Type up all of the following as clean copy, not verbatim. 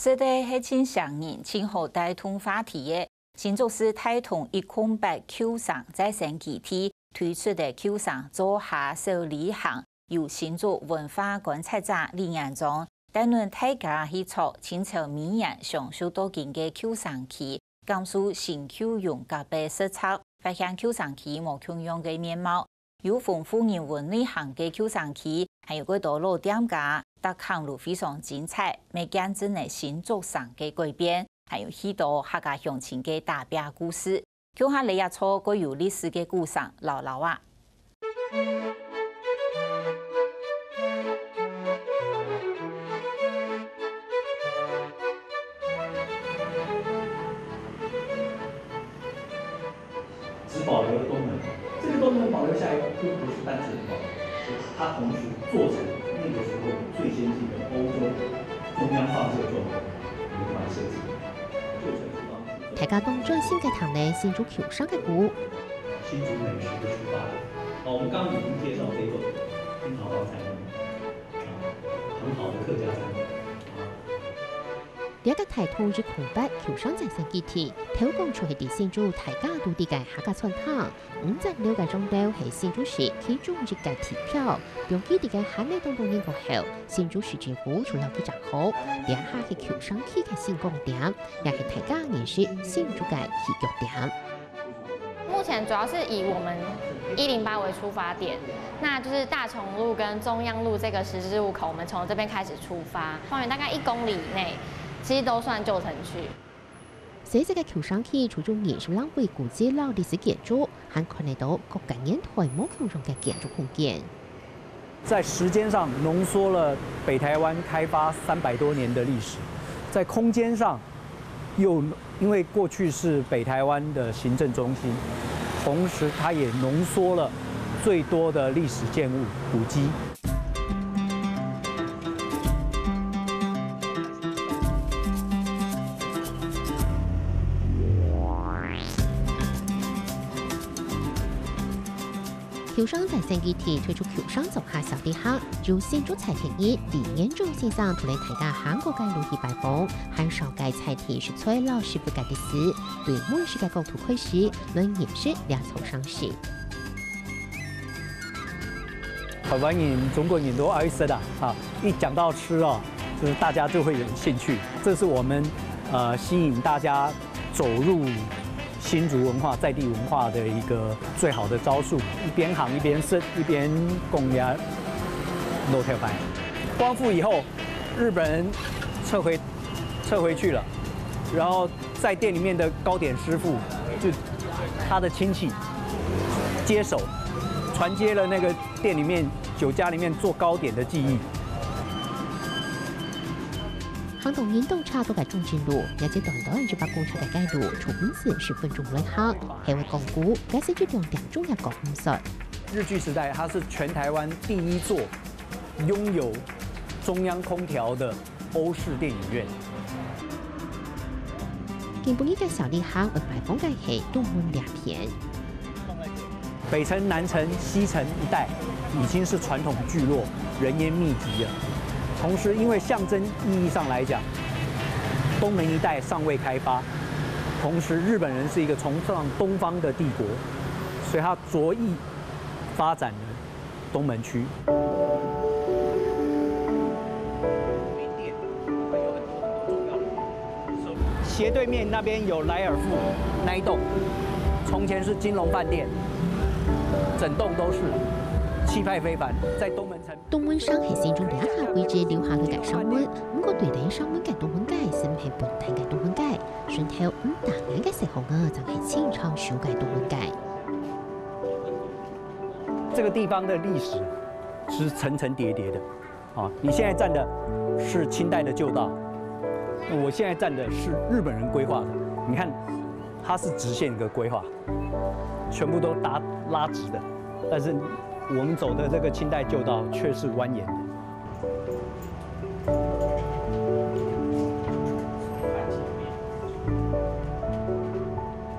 是的，是请上人请好带通话题的。新竹市太同一空白 Q 上在星期天推出的 Q 上做下手礼行，由新竹文化观察者李彦忠带领大家去撮清朝名人上受到见嘅 Q 上旗，讲述新 Q 用甲嘅色彩，发现 Q 上旗无同样嘅面貌。有丰富人文内涵嘅 Q 上旗，还有个道路店家，搭康路非常精彩，未见真系新竹上嘅改变。还有许多客家乡亲嘅大饼故事，叫下你也错个有历史嘅故事，老老啊！只保留了东门，这个东门保留下来，并不是单纯的保留，它同时做成那个时候最先进的欧洲中央放射状的圆环设计。大家当最新嘅堂呢，新竹橋上嘅鼓。新竹美食的出发。我們剛剛已經介紹這個樱桃包餐很好的客家餐。呢一個台通至空白橋上在星期天，頭講出係啲新竹大家都啲嘅客家餐堂，56個鐘頭係新竹市其中一個提票，用佢哋嘅限量當中應過後，新竹市政府除了幾隻好，第下係橋上區嘅新光點，也係大家認識新竹嘅體育點。目前主要是以我们108为出发点，那就是大重路跟中央路这个十字路口，我们从这边开始出发，方圆大概1公里以内，其实都算旧城区。寫這個橋上區除咗藝術lan為古蹟老歷史建築，還看得到各個年代冇同樣嘅建築空間。在時間上濃縮了北台灣開發300多年的歷史，在空間上又因為過去是北台灣的行政中心，同時它也濃縮了最多的歷史建物古蹟。橋上在星期天推出橋上做下小禮盒，由新竹菜田業李延忠先生同嚟大家韓國嘅路去拜訪，韓上嘅菜田是崔老師傅嘅歷史，對每時嘅構圖繪師，能也是兩頭上市。台灣人、中國人都愛吃的啊，一講到吃哦，就是大家就會有興趣，這是我們吸引大家走入新竹文化、在地文化的一個最好的招數，一邊行一邊吃，一邊供呀肉條牌。光復以後，日本人撤回去了，然後在店裡面的糕點師傅就他的親戚接手，傳接了那個店裡面酒家裡面做糕點的技藝。行動年度差都係中正路，有隻短短100公尺嘅街路，從50分鐘旅客，係為講古，解釋咗2點鐘一個5歲。日據時代，它是全台灣第一座擁有中央空調的歐式電影院。根本呢個小禮盒為拜訪嘅係東門2片。北城、南城、西城一帶已經是傳統聚落，人煙密集了。同時，因為象徵意義上來講，東門一帶尚未開發，同時日本人是一個崇尚東方的帝國，所以他着意發展了東門區。斜對面那邊有萊爾富那一棟，從前是金龍飯店，整棟都是。氣派非凡，在東門城。東門上係新竹兩下位置留下嘅街上門，不過對待上門嘅東門街，是唔係本地嘅東門街？順頭大眼嘅時候呢，就係清朝修嘅東門街。這個地方的歷史是層層疊疊的，啊，你現在站的是清代的舊道，我現在站的是日本人規劃的。你看，它是直線嘅規劃，全部都拉直的，但是我們走的這個清代舊道卻是蜿蜒的。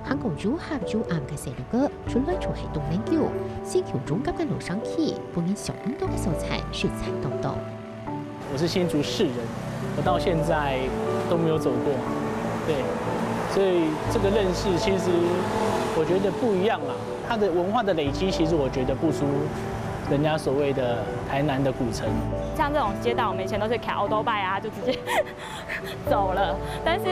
香港主合主啱嘅細路哥，出來就係東門橋，新橋中間嘅路上去，本年上咁多嘅素材食材當道。我是新竹市人，我到现在都没有走过，对，所以这个认识其实我觉得不一样啦。它的文化的累积，其实我觉得不输人家所谓的台南的古城。像这种街道，我们以前都是开欧多拜啊，就直接走了，但是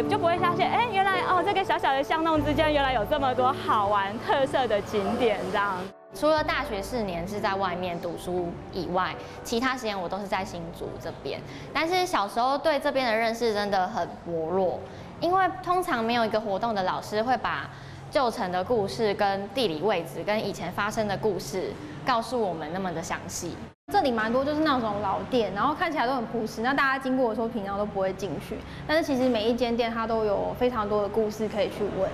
就不会发现，原来这个小小的巷弄之间，原来有这么多好玩特色的景点这样。除了大学4年是在外面读书以外，其他时间我都是在新竹这边。但是小时候对这边的认识真的很薄弱，因为通常没有一个活动的老师会把旧城的故事、跟地理位置、跟以前发生的故事告诉我们那么的详细。这里蛮多就是那种老店，然后看起来都很朴实，那大家经过的时候平常都不会进去，但是其实每一间店它都有非常多的故事可以去问。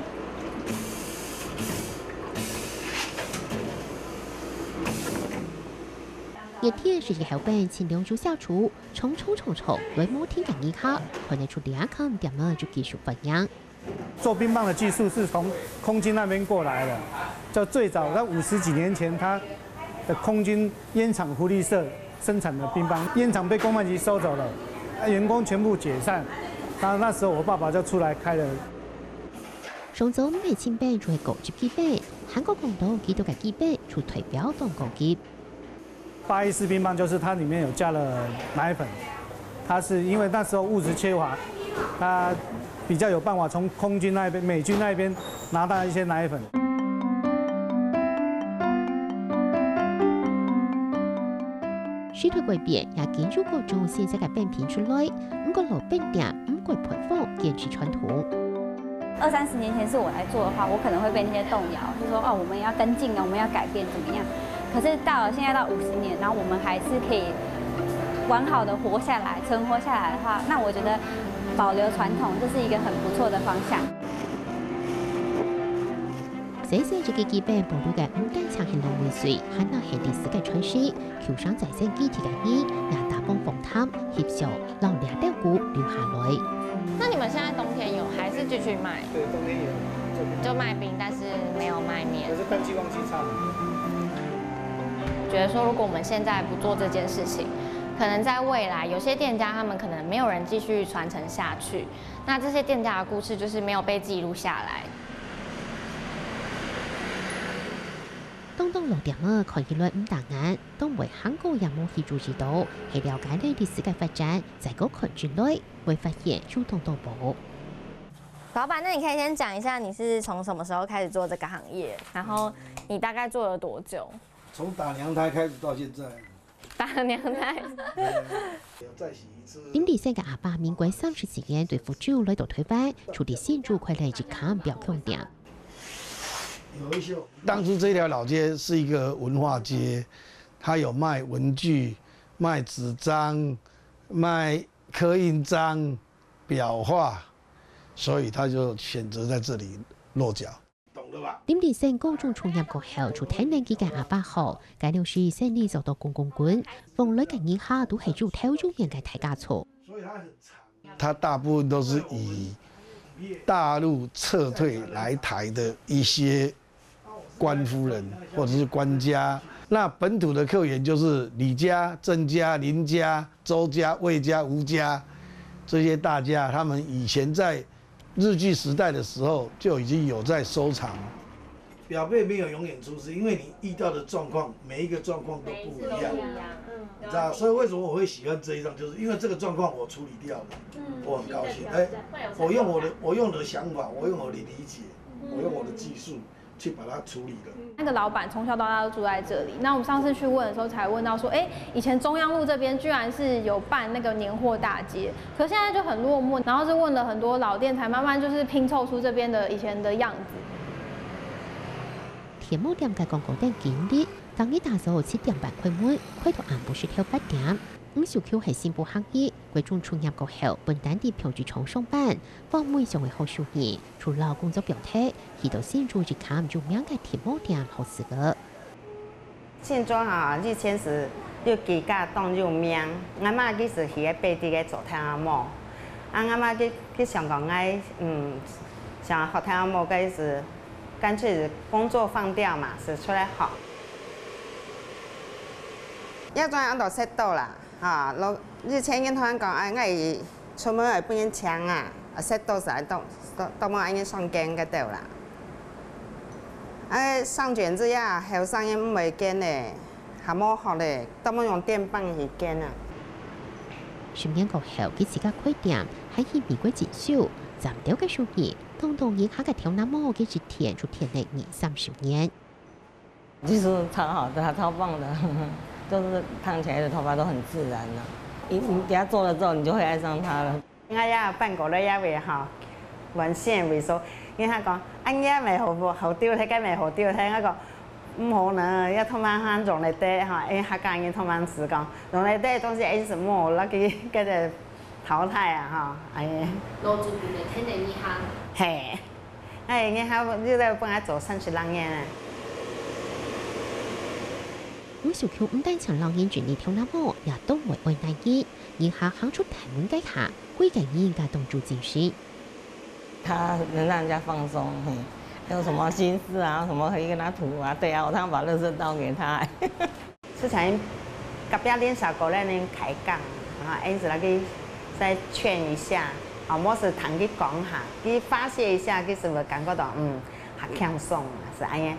热天是一个后边清凉煮下厨，冲来摩天感应卡，看得出两看点么就技术不一样。做冰棒的技术是从空军那边过来的，就最早在50几年前，它的空军烟厂福利社生产的冰棒，烟厂被公办局收走了，员工全部解散，那时候我爸爸就出来开了。上周美清饼就系高级基饼，韩国公道几多嘅基饼出推标当高级。814冰棒就是它里面有加了奶粉，它是因为那时候物质缺乏，它比较有办法从空军那边、美军那边拿到一些奶粉。水土改变也建筑各种现在嘅变品出来，不过老饼店唔过培放坚持传统。20、30年前是我来做的话，我可能会被那些动摇，就说我们要跟进啊，我们要改变怎么样？可是到了现在到50年，然后我们还是可以完好的活下来、存活下来的话，那我觉得保留传统这是一个很不错的方向。这些这个基本保留嘅5代长hình龙尾水，还那系历史嘅传承，求上在线基地嘅呢，也大帮访谈协助，让两条股留下来。那你们现在冬天有还是继续卖？对，冬天有，就卖冰，但是没有卖面。可是淡季旺季差。觉得说，如果我们现在不做这件事情，可能在未来有些店家他们可能没有人继续传承下去，那这些店家的故事就是没有被记录下来。当老店们看起来唔大眼，当为韩国人冇去注意到，去了解呢历史嘅发展，再个看进来，会发现主动多步。老板，那你可以先讲一下你是从什么时候开始做这个行业，然后你大概做了多久？从打娘胎开始到现在。打娘胎。再洗一次。林地生嘅阿爸民国34年对福州来到台湾，处理新竹快来去看表控店。当初这条老街是一个文化街，它有卖文具、卖纸张、卖刻印章、裱画，所以他就选择在这里落脚。林地生高中创业过後，就體能幾間阿爸號，介紹是生意做到公共館，逢來嘅年下都係做挑中面嘅大家錯。它大部分都是以大陸撤退來台的一些官夫人或者是官家，那本土的客源就是李家、郑家、林家、周家、魏家、吴家这些大家，他们以前在日据时代的时候就已经有在收藏。表妹没有永远出事，因为你遇到的状况，每一个状况都不一样，你知道？所以为什么我会喜欢这一张，就是因为这个状况我处理掉了，我很高兴。我用我的想法，我用我的理解，我用我的技术去把它处理了。那个老板从小到大都住在这里，那我们上次去问的时候才问到说，以前中央路这边居然是有办那个年货大街，可现在就很落寞，然后是问了很多老店，才慢慢就是拼凑出这边的以前的样子。天幕店嘅廣告店經理，當日大早7點半開門，開到晏晡10點8點。小Q係新報行業，貴中創業過後，本單地票住廠上班，方妹成為好熟人，除了工作表態，去到新竹就看住名嘅天幕店好食個。新竹以前是要幾家當有名，阿媽佢是去北地嘅做聽阿嬤，阿媽佢香港愛想學聽阿嬤佢是。干脆工作放掉嘛，是出来好。要怎样都識到啦，哈，以前因同讲，哎，我出门会变强啊，识到晒到么安尼上肩个掉啦。哎，上卷子呀，后生因唔会肩嘞，还冇学嘞，到么用电棒去肩啊。10年過後，佢自家開店喺去美國進修，暫掉嘅數年，當然下個條那麼嘅一天就天了20-30年。技術超好的，超棒的，就是燙起來的頭髮都很自然了。你給他做了之後，你就會愛上他了。我也辦過咧，也會哈，原先會說，因為佢講，anh也咪好丟睇，梗咪好丟睇，我講。唔可能，要通晚行用嚟得哈，因客家人通晚時講，用嚟得東西係什麼，那佢嗰個淘汰啊哈，哎。老祖輩嚟聽你呢行。係，哎，你還你都幫我做30多年啊。我小區唔單搶老人轉嚟跳那麼，也都為為大意，而下行出台門街下，會嘅人家動作精神。他能讓人家放鬆，有什麼心事啊？什麼可以跟他吐啊？對啊，我常把垃圾倒給他。之前隔壁練小狗咧，恁開講啊，因此那個再勸一下，啊，冇事同佢講下，佢發洩一下，佢是不是感覺到很輕鬆啊？是安樣。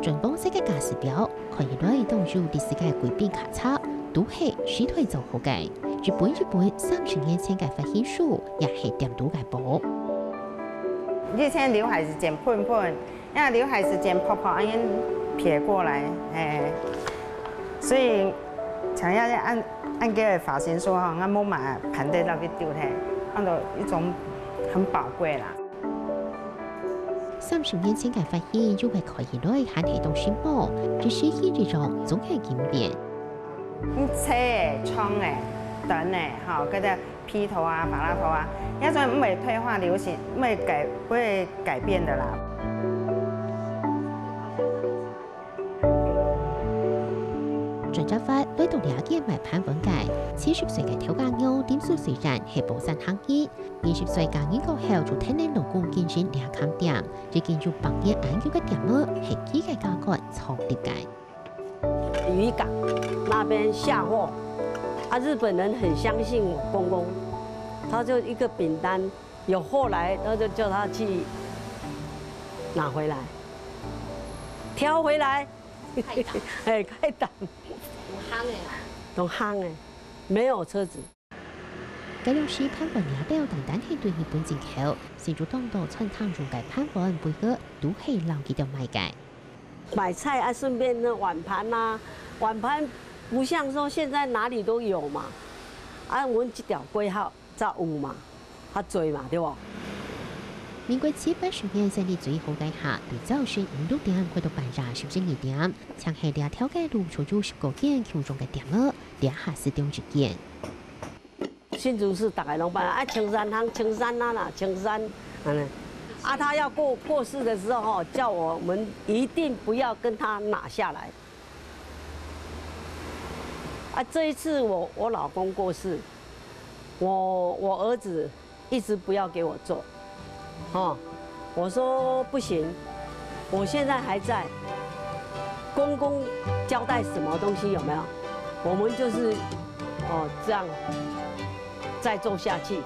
準幫世界駕駛表，可以來動入第4屆貴賓卡冊，都係水腿做好嘅。日本30年前嘅發現數，也係點都嘅寶。以前劉海是剪พุ่พุ่，因為劉海是剪泡泡，安樣撇過來，所以想要按個髮型說哈，我冇買盤對到去丟佢，看到一種很寶貴啦。30年前嘅發現，就會可以來喊起動心魔，只是一種總係經變。車誒、窗誒、燈誒，哈，嗰啲披頭啊、巴拉頭啊，一種唔會退化流行，唔會改變的啦。專家發來到了解賣盤文界，70歲嘅調價牛點數雖然係保山行業，20歲嫁人過後就聽你老公健身兩看店，最近就幫嘢研究嘅店兒係幾個價格創跌價。漁港那邊下貨，日本人很相信我公公，他就一個餅單有貨來，然後就叫他去拿回來，挑回來，哎，開檔。同坑嘅，沒有車子。假如是潘文也表單係對日本進口，先主動到餐廳中嘅潘文背後都係撈幾條賣嘅。買菜啊，順便那碗盤啊，碗盤不像說現在哪裡都有嘛，啊，我們這條規劃才有嘛，較多嘛，對不？民國780年成立最後嘅下，對早上5-6點去到半夜12點，搶係兩條街路出入19間區中嘅店兒，兩下是中一間。新竹市大概攏辦啊，青山行、青山啦，青山，啊，他要過世的時候，叫我們一定不要跟他拿下來。啊，這一次我老公過世，我兒子一直不要給我做。哦，我說不行，我現在還在。公公交代什麼東西有沒有？我們就是這樣再做下去。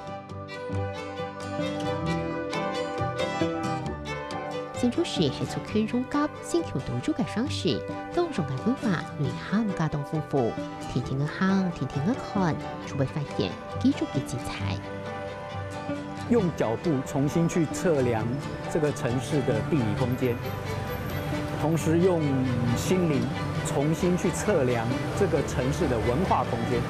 新竹市係屬區中級先橋道主嘅上市，當中嘅文化內涵家當豐富，天天嘅行，天天嘅看，就會發現幾種嘅精彩。用腳步重新去測量這個城市的地理空間，同時用心靈重新去測量這個城市的文化空間。